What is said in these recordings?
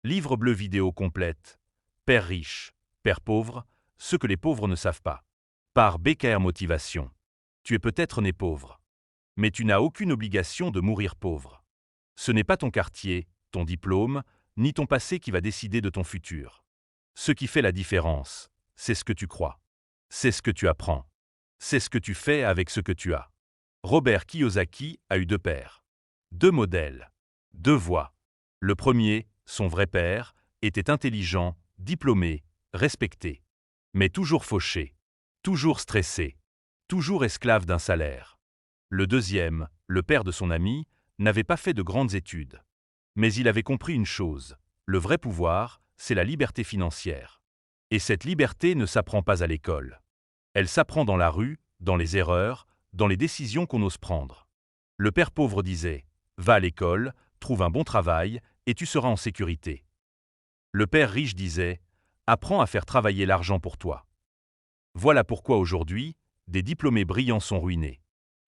Livre bleu vidéo complète. Père riche, père pauvre, ce que les pauvres ne savent pas. Par BKR Motivation. Tu es peut-être né pauvre. Mais tu n'as aucune obligation de mourir pauvre. Ce n'est pas ton quartier, ton diplôme, ni ton passé qui va décider de ton futur. Ce qui fait la différence, c'est ce que tu crois. C'est ce que tu apprends. C'est ce que tu fais avec ce que tu as. Robert Kiyosaki a eu deux pères. Deux modèles. Deux voies. Le premier, son vrai père, était intelligent, diplômé, respecté. Mais toujours fauché. Toujours stressé. Toujours esclave d'un salaire. Le deuxième, le père de son ami, n'avait pas fait de grandes études. Mais il avait compris une chose, le vrai pouvoir, c'est la liberté financière. Et cette liberté ne s'apprend pas à l'école. Elle s'apprend dans la rue, dans les erreurs, dans les décisions qu'on ose prendre. Le père pauvre disait « Va à l'école, trouve un bon travail, et tu seras en sécurité ». Le père riche disait « Apprends à faire travailler l'argent pour toi ». Voilà pourquoi aujourd'hui, des diplômés brillants sont ruinés.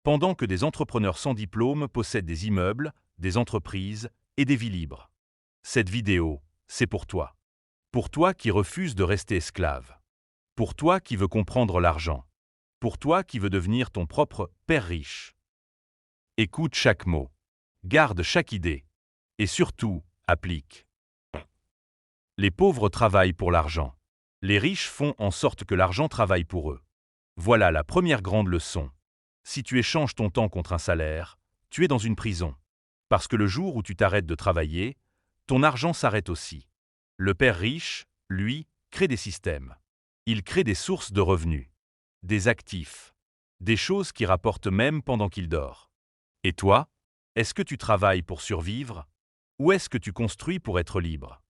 Pendant que des entrepreneurs sans diplôme possèdent des immeubles, des entreprises et des vies libres. Cette vidéo, c'est pour toi. Pour toi qui refuse de rester esclave. Pour toi qui veux comprendre l'argent. Pour toi qui veux devenir ton propre père riche. Écoute chaque mot. Garde chaque idée. Et surtout, applique. Les pauvres travaillent pour l'argent. Les riches font en sorte que l'argent travaille pour eux. Voilà la première grande leçon. Si tu échanges ton temps contre un salaire, tu es dans une prison. Parce que le jour où tu t'arrêtes de travailler, ton argent s'arrête aussi. Le père riche, lui, crée des systèmes. Il crée des sources de revenus, des actifs, des choses qui rapportent même pendant qu'il dort. Et toi, est-ce que tu travailles pour survivre? Ou est-ce que tu construis pour être libre?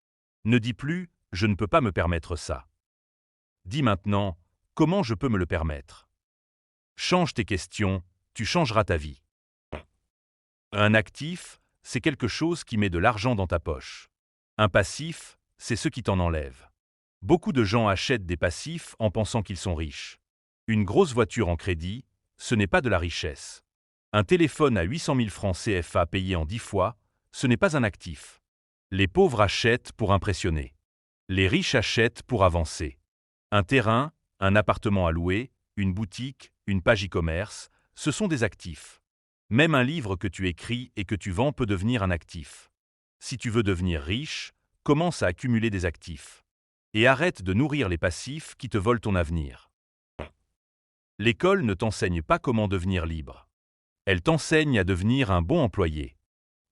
Ne dis plus « je ne peux pas me permettre ça ». Dis maintenant « comment je peux me le permettre ». Change tes questions, tu changeras ta vie. Un actif, c'est quelque chose qui met de l'argent dans ta poche. Un passif, c'est ce qui t'en enlève. Beaucoup de gens achètent des passifs en pensant qu'ils sont riches. Une grosse voiture en crédit, ce n'est pas de la richesse. Un téléphone à 800 000 francs CFA payé en 10 fois, ce n'est pas un actif. Les pauvres achètent pour impressionner. Les riches achètent pour avancer. Un terrain, un appartement à louer, une boutique, une page e-commerce, ce sont des actifs. Même un livre que tu écris et que tu vends peut devenir un actif. Si tu veux devenir riche, commence à accumuler des actifs. Et arrête de nourrir les passifs qui te volent ton avenir. L'école ne t'enseigne pas comment devenir libre. Elle t'enseigne à devenir un bon employé.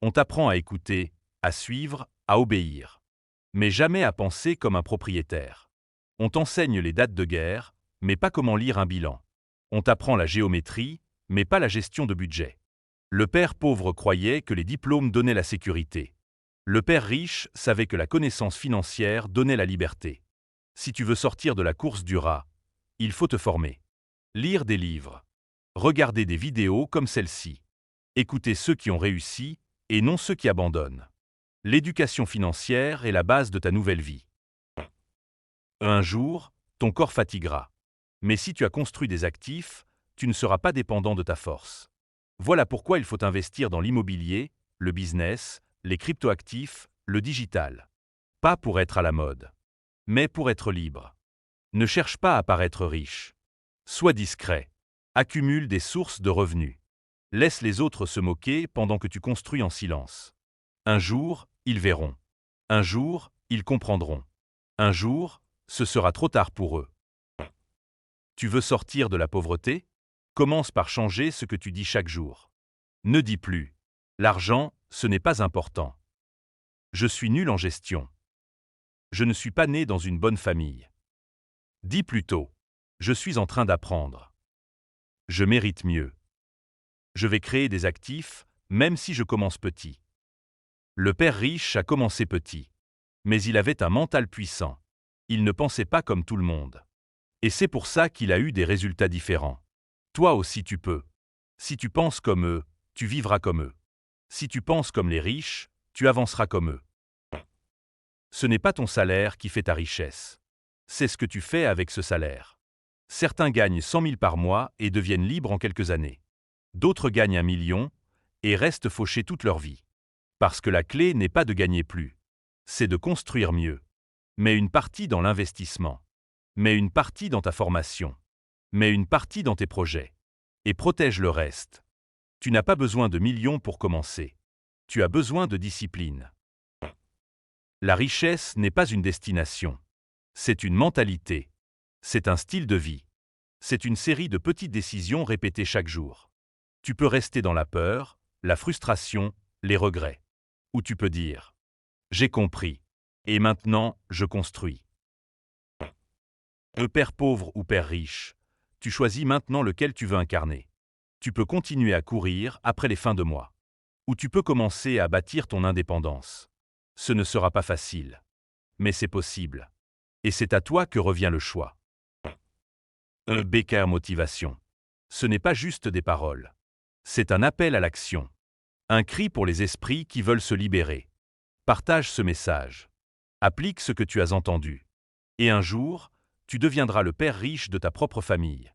On t'apprend à écouter, à suivre, à obéir. Mais jamais à penser comme un propriétaire. On t'enseigne les dates de guerre, mais pas comment lire un bilan. On t'apprend la géométrie, mais pas la gestion de budget. Le père pauvre croyait que les diplômes donnaient la sécurité. Le père riche savait que la connaissance financière donnait la liberté. Si tu veux sortir de la course du rat, il faut te former. Lire des livres. Regarder des vidéos comme celle-ci. Écouter ceux qui ont réussi et non ceux qui abandonnent. L'éducation financière est la base de ta nouvelle vie. Un jour, ton corps fatiguera. Mais si tu as construit des actifs, tu ne seras pas dépendant de ta force. Voilà pourquoi il faut investir dans l'immobilier, le business, les cryptoactifs, le digital. Pas pour être à la mode, mais pour être libre. Ne cherche pas à paraître riche. Sois discret. Accumule des sources de revenus. Laisse les autres se moquer pendant que tu construis en silence. Un jour, ils verront. Un jour, ils comprendront. Un jour, ce sera trop tard pour eux. Tu veux sortir de la pauvreté? Commence par changer ce que tu dis chaque jour. Ne dis plus « l'argent, ce n'est pas important ». Je suis nul en gestion. Je ne suis pas né dans une bonne famille. Dis plutôt « je suis en train d'apprendre ». Je mérite mieux. Je vais créer des actifs, même si je commence petit. Le père riche a commencé petit. Mais il avait un mental puissant. Il ne pensait pas comme tout le monde. Et c'est pour ça qu'il a eu des résultats différents. Toi aussi tu peux. Si tu penses comme eux, tu vivras comme eux. Si tu penses comme les riches, tu avanceras comme eux. Ce n'est pas ton salaire qui fait ta richesse. C'est ce que tu fais avec ce salaire. Certains gagnent 100 000 par mois et deviennent libres en quelques années. D'autres gagnent 1 million et restent fauchés toute leur vie. Parce que la clé n'est pas de gagner plus. c'est de construire mieux. Mets une partie dans l'investissement. Mets une partie dans ta formation. Mets une partie dans tes projets. Et protège le reste. Tu n'as pas besoin de millions pour commencer. Tu as besoin de discipline. La richesse n'est pas une destination. C'est une mentalité. C'est un style de vie. C'est une série de petites décisions répétées chaque jour. Tu peux rester dans la peur, la frustration, les regrets. Ou tu peux dire « J'ai compris. Et maintenant, je construis. » Père pauvre ou père riche, tu choisis maintenant lequel tu veux incarner. Tu peux continuer à courir après les fins de mois. Ou tu peux commencer à bâtir ton indépendance. Ce ne sera pas facile. Mais c'est possible. Et c'est à toi que revient le choix. Becker Motivation. Ce n'est pas juste des paroles. C'est un appel à l'action. Un cri pour les esprits qui veulent se libérer. Partage ce message. Applique ce que tu as entendu. Et un jour, tu deviendras le père riche de ta propre famille.